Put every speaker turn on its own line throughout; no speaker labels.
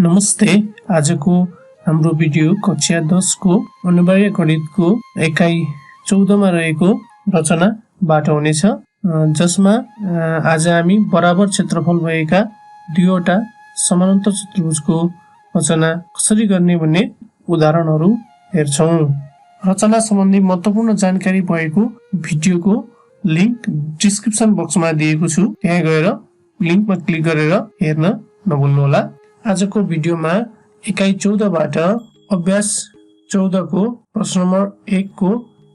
नमस्ते। आजको हाम्रो भिडियो कक्षा 10 को अनिवार्य गणितको एकाइ 14 मा रहेको रचनाबाट हुनेछ, जसमा आज हामी बराबर क्षेत्रफल भएका दुईवटा समानान्तर चतुर्भुजको रचना कसरी गर्ने भन्ने उदाहरणहरू हेर्छौं। रचना सम्बन्धी महत्त्वपूर्ण जानकारी भएको भिडियोको लिंक डिस्क्रिप्सन बक्समा दिएको छु, त्यहाँ गएर लिंकमा क्लिक गरेर हेर्न नभुल्नुहोला। आजको भिडियोमा एकाइ 14 बाट अभ्यास 14 को प्रश्न नम्बर 1 को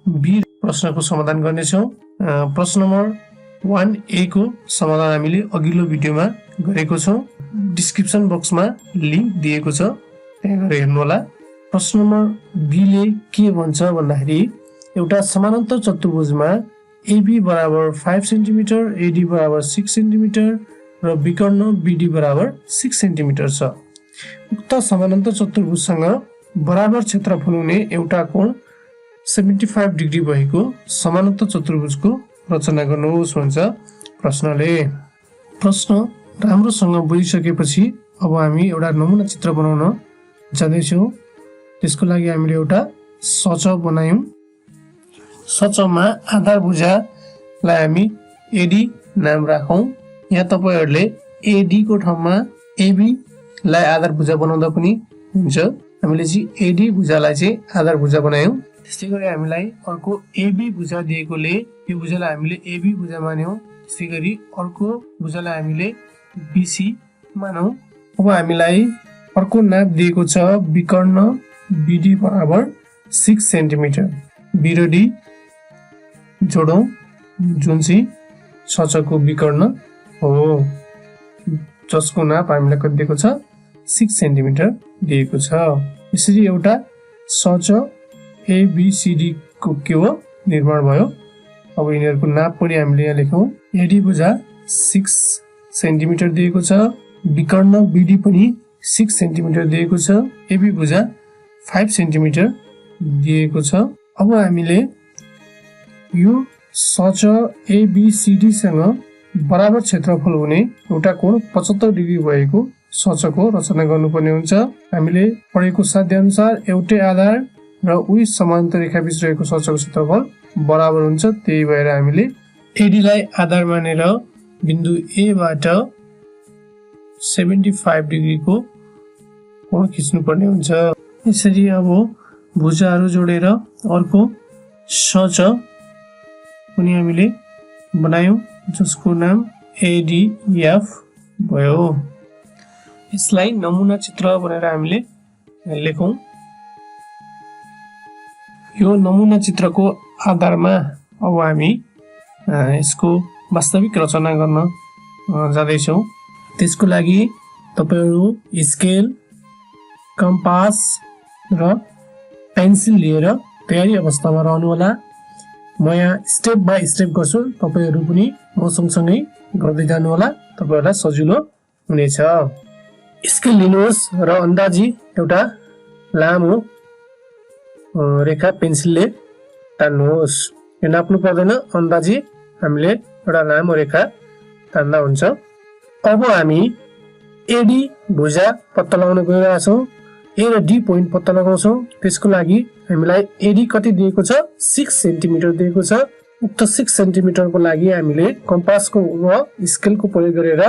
बी प्रश्नको समाधान गर्नेछौं। प्रश्न नम्बर 1A को समाधान हामीले अघिल्लो भिडियोमा गरेको छौं। डिस्क्रिप्सन बक्समा लिंक दिएको छ, त्यहाँ गएर हेर्नुहोला। प्रश्न नम्बर बी ले के भन्छ भन्दाखेरि एउटा समानान्तर चतुर्भुजमा AB बराबर 5 सेन्टिमिटर, AD बराबर 6 सेन्टिमिटर र विकर्ण BD बराबर 6 सेन्टिमिटर छ। उक्त समानान्तर चतुर्भुजसँग बराबर क्षेत्रफल हुने एउटा कोण 75 डिग्री भएको समानान्तर चतुर्भुजको रचना गर्नुहोस् भन्छ प्रश्नले। प्रश्न राम्रोसँग बुझिसकेपछि अब हामी एउटा नमुना चित्र बनाउन जाँदैछौँ। त्यसको लागि हामीले एउटा सचक बनायौं। सचकमा आधार भुजालाई हामी AD नाम राखौं। यहाँ तपाईहरुले AD को ठाउँमा AB लाई आधार भुजा बनाउँदा पनि हुन्छ। हामीले चाहिँ AD भुजालाई चाहिँ आधार भुजा बनायौं। त्यसै गरी हामीलाई अर्को AB भुजा दिएकोले यो भुजालाई हामीले AB भुजा मान्यौं। त्यसै गरी अर्को भुजालाई हामीले BC मानौं। अब हामीलाई अर्को नाप दिएको छ विकर्ण BD बराबर 6 सेन्टिमिटर। B र D जोडौं, जुन चाहिँ सचकको विकर्ण हो, जसको नाप हामीलाई कति दिएको छ 6 सेन्टिमिटर दिएको छ। यसरी एउटा सचक ABCD को के हो निर्माण भयो। अब यिनीहरुको नाप पनि हामीले यहाँ लेखौं। AD भुजा 6 सेन्टिमिटर दिएको छ, विकर्ण BD पनि 6 सेन्टिमिटर दिएको छ, AB भुजा 5 सेन्टिमिटर दिएको छ। अब हामीले यो सचक ABCD सँग बराबर क्षेत्रफल हुने एउटा कोण 75 डिग्री भएको सचकको रचना गर्नुपर्ने हुन्छ। हामीले पढेको साध्य अनुसार एउटै आधार र उही समान्तराल रेखा बीच रहेको सचकको क्षेत्रफल बराबर हुन्छ। त्यही भएर हामीले AD लाई आधार मानेर बिन्दु A बाट 75 डिग्री को कोण खिच्नुपर्ने हुन्छ। यसरी अब भुजाहरू जोडेर अर्को सचक पनि हामीले बनायौं, जसको नाम ADF भयो। यसलाई नमुना चित्र भनेर हामीले लेखौं। यो नमुना चित्रको आधारमा अब हामी यसको वास्तविक रचना गर्न जाँदैछौं। त्यसको लागि तपाईहरु स्केल, कम्पास र पेन्सिल लिएर तयारी अवस्थामा रहनुहोला। म यहाँ स्टेप बाइ स्टेप गर्छु, तपाईहरु पनि म सँगसँगै गर्दै जानुहोला, तपाईहरुलाई सजिलो हुनेछ। स्केल लिनुहोस् र अन्दाजी एउटा लामो रेखा पेन्सिलले तान्नुहोस्। यो नाप्नु पर्दैन, अन्दाजी हामीले एउटा लामो रेखा तान्दा हुन्छ। अब हामी AD भुजा पत्ता लगाउन गइरहेका छौं। A र D पोइन्ट पत्ता लगाउँछौं। त्यसको लागि हामीलाई AD कति दिएको छ 6 सेन्टिमिटर दिएको छ। उक्त 6 सेन्टिमिटर को लागि हामीले कम्पासको र स्केलको प्रयोग गरेर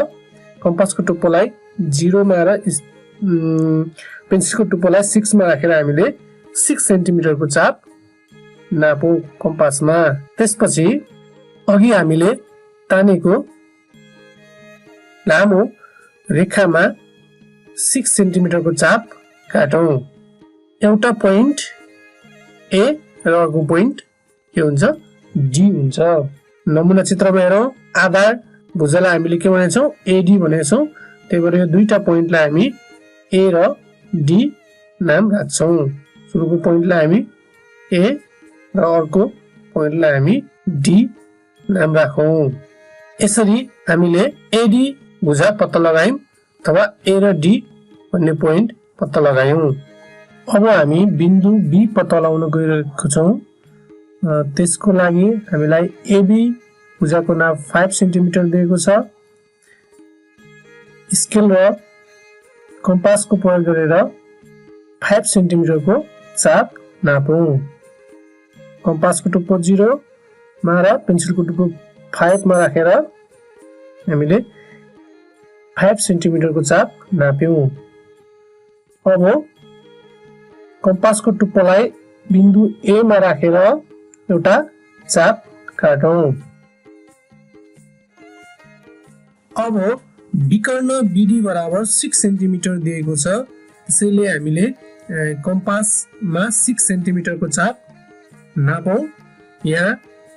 कम्पासको टुप्पोलाई 0 मा र पेन्सिलको टुप्पोलाई 6 मा राखेर हामीले 6 सेन्टिमिटर को चाप नापौं कम्पासमा। त्यसपछि अघि हामीले तानेको लामो रेखामा 6 सेन्टिमिटर को चाप काटौं। एउटा पोइन्ट A र अर्को पोइन्ट के हुन्छ D हुन्छ। नमुना चित्रमा हेरौं। आधार भुजालाई हामीले के भनेछौं AD भनेछौं। त्यही भएर यो दुईटा पोइन्टलाई हामी A र D नाम राख्छौं। सुरुको पोइन्टलाई हामी A र अर्को पोइन्टलाई हामी D नाम राखौं। यसरी हामीले AD भुजा पत्ता लगायौं अथवा A र D भन्ने पोइन्ट पत्ता लगायौं। अब हामी बिन्दु B पत्ता लगाउन गइरहेका छौं। त्यसको लागि हामीलाई AB भुजाको नाप 5 सेन्टिमिटर दिएको छ। स्केल र कम्पासको प्रयोग गरेर 5 सेन्टिमिटरको चाप नापौं। कम्पासको टुप्पो 0 मा र पेन्सिलको टुप्पो 5 मा राखेर हामीले 5 सेन्टिमिटरको चाप नाप्यौं। अब कम्पासको टुप्पोलाई बिन्दु A मा राखेर एउटा चाप काटौं। अब विकर्ण BD बराबर 6 सेन्टिमिटर दिएको छ, त्यसैले हामीले कम्पासमा 6 सेन्टिमिटरको चाप नापौं। यहाँ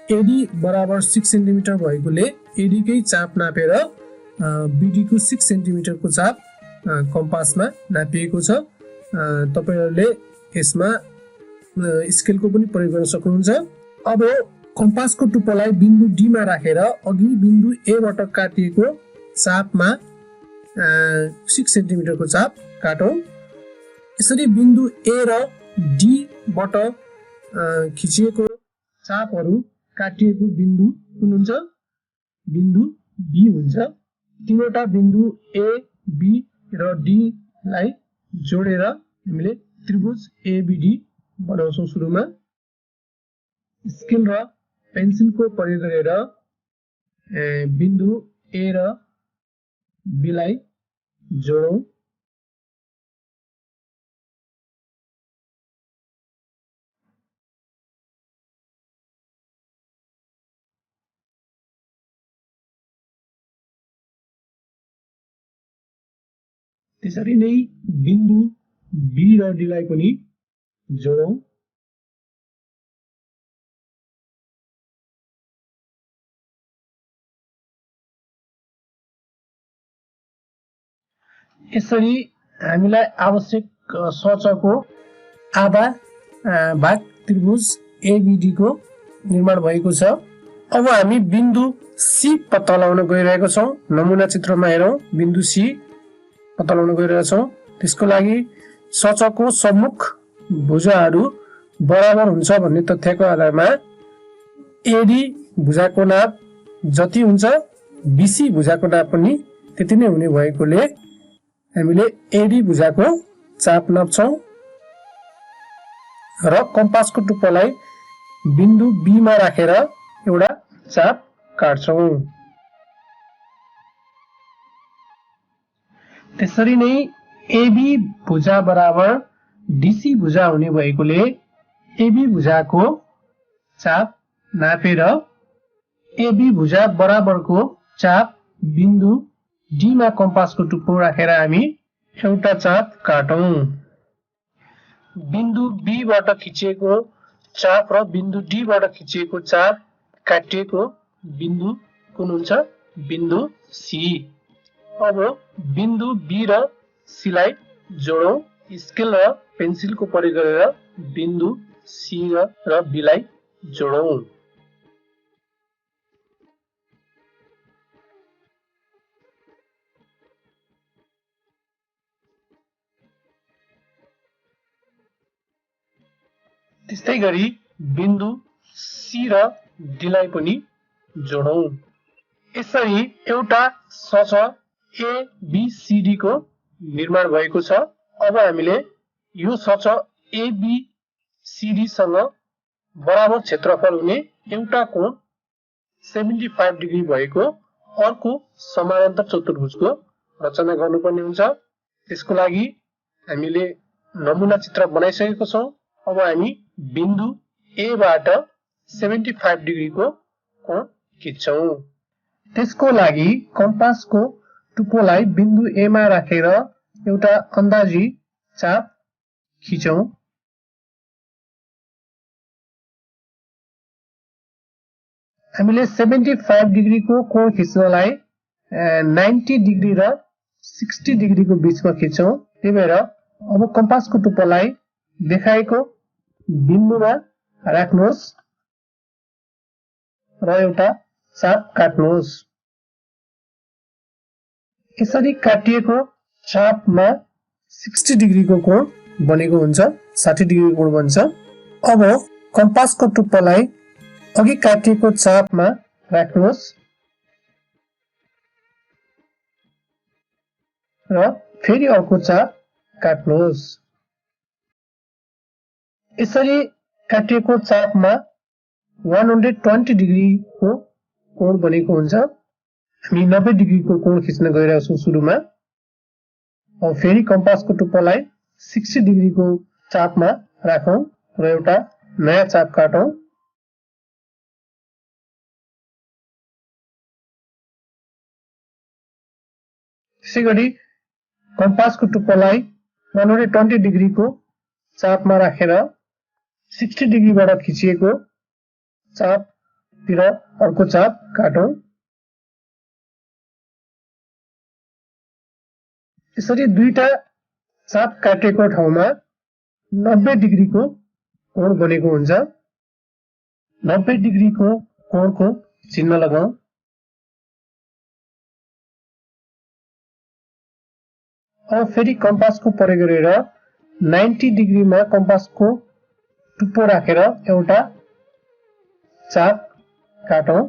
AD बराबर 6 सेन्टिमिटर भएकोले AD कै चाप नापेर BD को 6 सेन्टिमिटरको चाप कम्पासमा नापिएको छ। तपाईहरुले यसमा स्केलको पनि प्रयोग गर्न सक्नुहुन्छ। अब कम्पासको टुप्पोलाई बिन्दु D मा राखेर अघि बिन्दु A बाट काटिएको चापमा 6 सेन्टिमिटरको चाप काटौं। यसरी बिन्दु A र D बाट खिचिएको चापहरू काटिएको बिन्दु कुन हुन्छ? बिन्दु B हुन्छ। तीनवटा बिन्दु A, B र D लाई जोडेर हामीले त्रिभुज ABD बनाउँछौं। सुरुमा स्केल र पेन्सिलको प्रयोग गरेर बिन्दु A र B लाई जोडौं। त्यसरी नै बिन्दु B र D लाई पनि जोडौं। यसरी हामीलाई आवश्यक सचको आधा भाग त्रिभुज ABD को निर्माण भएको छ। अब हामी बिन्दु C पत्ता लगाउन गइरहेको छौं। नमुना चित्रमा हेरौं। बिन्दु C पत्ता लगाउन गइरहेका छौं। त्यसको लागि सचको सम्मुख भुजाहरू बराबर हुन्छ भन्ने तथ्यको आधारमा AD भुजाको नाप जति हुन्छ BC भुजाको नाप पनि त्यति नै हुने भएकोले हामीले AD भुजाको चाप नाप्छौं र कम्पासको टुप्पोलाई बिन्दु B मा राखेर एउटा चाप काट्छौं। त्यसरी नै AB भुजा बराबर DC भुजा हुने भएकोले AB भुजाको चाप नापेर AB भुजा बराबरको चाप बिन्दु D मा कम्पासको टुप्पो राखेर हामी एउटा चाप काटौं। बिन्दु B बाट खिचिएको चाप र बिन्दु D बाट खिचिएको चाप काटिएको बिन्दु कुन हुन्छ? बिन्दु C। अब बिन्दु B र C लाई जोडौं। स्केल र पेन्सिलको प्रयोग गरेर बिन्दु C र B लाई जोडौं। त्यस्तै गरी बिन्दु C र D लाई पनि जोडौं। यसरी एउटा सच ABCD को निर्माण भएको छ। अब हामीले यो सच ABCD सँग बराबर क्षेत्रफल हुने एउटा कोण 75 डिग्री भएको अर्को समानान्तर चतुर्भुजको रचना गर्नुपर्ने हुन्छ। त्यसको लागि हामीले नमुना चित्र बनाइसकेको छौं। अब हामी बिन्दु A बाट 75 डिग्री को कोण खिच्छौं। त्यसको लागि कम्पासको टुप्पोलाई बिन्दु A मा राखेर एउटा अन्दाजी चाप खिचौं। हामीले 75 डिग्री को कोण खिच्नलाई 90 डिग्री र 60 डिग्री को बीचमा खिच्छौं। त्यही भएर अब कम्पासको टुप्पोलाई देखाएको बिन्दुमा राख्नुहोस् र एउटा चाप काट्नुहोस्। यसरी काटिएको चापमा 60 डिग्री को कोण बनेको हुन्छ, 60 डिग्री कोण बन्छ। अब कम्पासको टुप्पोलाई अघि काटिएको चापमा राख्नुहोस् र फेरि अर्को चाप काट्नुहोस्। यसरी काटिएको चापमा 120 डिग्रीको कोण बनेको हुन्छ। हामी 90 डिग्रीको कोण खिच्न गइरहेका छौं सुरुमा। अब फेरि कम्पासको टुप्पोलाई 60 डिग्रीको चापमा राखौं र एउटा नयाँ चाप काटौं। त्यसैगरी कम्पासको टुप्पोलाई 120 डिग्रीको चापमा राखेर 60 डिग्रीबाट खिचिएको चापतिर अर्को चाप काटौं। यसरी दुईटा चाप काटेको ठाउँमा 90 डिग्रीको कोण बनेको हुन्छ। 90 डिग्रीको कोणको चिन्ह लगाऊ। अब फेरि कम्पासको प्रयोग गरेर 90 डिग्रीमा कम्पासको टुप्पो राखेर एउटा चाप काटौं।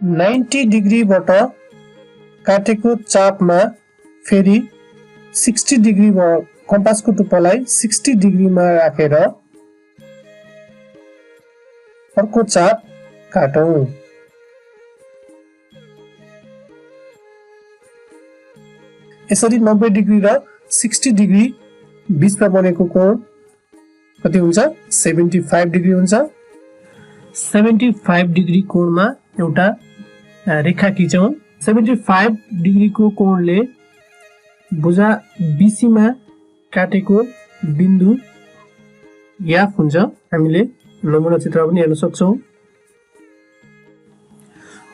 90 डिग्रीबाट काटेको चापमा फेरि 60 डिग्री कम्पासको टुप्पोलाई 60 डिग्रीमा राखेर अर्को चाप काटौं। यसरी 90 डिग्री र 60 डिग्री बीचमा बनेको कोण कति हुन्छ? 75 डिग्री हुन्छ। 75 डिग्री कोणमा एउटा रेखा खिचौं। 75 डिग्रीको कोणले भुजा बीसीमा काटेको बिन्दु याफ हुन्छ। हामीले नमुना चित्र पनि हेर्न सक्छौं।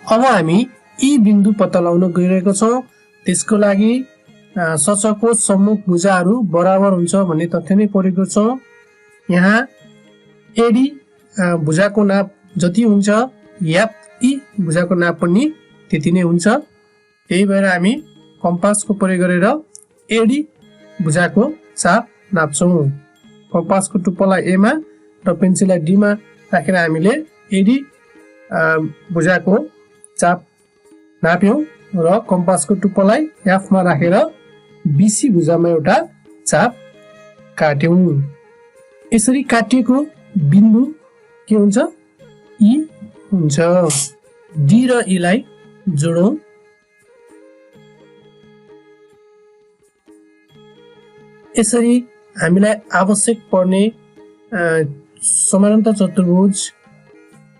अब हामी यी बिन्दु पत्ता लगाउन गइरहेका छौं। त्यसको लागि सचको सम्मुख भुजाहरू बराबर हुन्छ भन्ने तथ्य नै प्रयोग गर्छौं। यहाँ एडी भुजाको नाप जति हुन्छ याफ ई भुजाको नाप पनि त्यति नै हुन्छ। त्यही भएर हामी कम्पासको प्रयोग गरेर एडी भुजाको चाप नाप्छौं। कम्पासको टुप्पोलाई ए मा र पेन्सिललाई डी मा राखेर हामीले एडी भुजाको चाप नाप्यौं र कम्पासको टुप्पोलाई एफ मा राखेर बीसी भुजामा एउटा चाप काट्यौं। यसरी काटिएको बिन्दु के हुन्छ? ई हुन्छ। डी र ई लाई जोडौं। यसरी हामीलाई आवश्यक पर्ने समानान्तर चतुर्भुज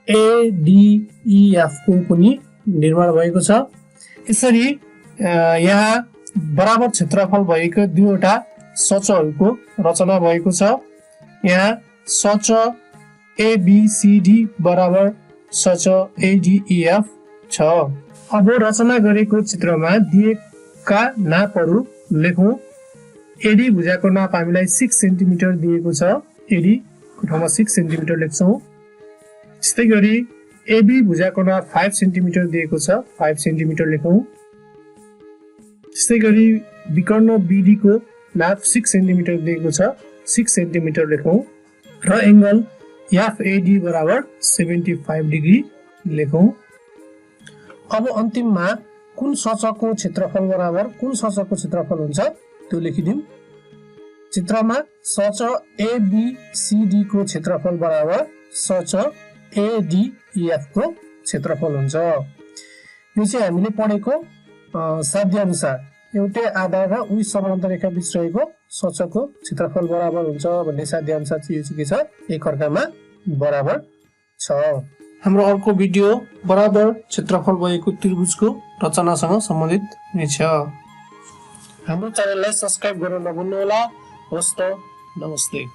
एडीईएफ को पनि निर्माण भएको छ। यसरी यहाँ बराबर क्षेत्रफल भएको दुईवटा सचहरूको रचना भएको छ। यहाँ सच एबीसीडी बराबर सच एडीईएफ छ। अब रचना गरेको चित्रमा दिएका नापहरू लेखौं। एडी भुजाको नाप हामीलाई 6 सेन्टिमिटर दिएको छ। एडी को ठाउँमा 6 सेन्टिमिटर लेख्छौं। त्यस्तै गरी एबी भुजाको नाप 5 सेन्टिमिटर दिएको छ। 5 सेन्टिमिटर लेखौं। त्यस्तै गरी विकर्ण बीडी को नाप 6 सेन्टिमिटर दिएको छ। 6 सेन्टिमिटर लेखौं र एंगल एफएडी बराबर 75 डिग्री लेखौं। अब अन्तिममा कुन सचको क्षेत्रफल बराबर कुन सचको क्षेत्रफल हुन्छ त्यो लेखिदिउँ। चित्रमा सच एबीसीडी को क्षेत्रफल बराबर सच एडीईएफ को क्षेत्रफल हुन्छ। यो चाहिँ हामीले पढेको साध्य अनुसार एउटै आधार र उही समानान्तर रेखा बीच रहेको सचको क्षेत्रफल बराबर हुन्छ भन्ने साध्य अनुसार चाहिँ यो चाहिँ के छ? एक अर्कामा बराबर छ। हाम्रो अर्को भिडियो बराबर क्षेत्रफल भएको त्रिभुजको रचनासँग सम्बन्धित हुनेछ। हाम्रो च्यानललाई सब्स्क्राइब गर्न नभुल्नुहोला। हस्त नमस्ते।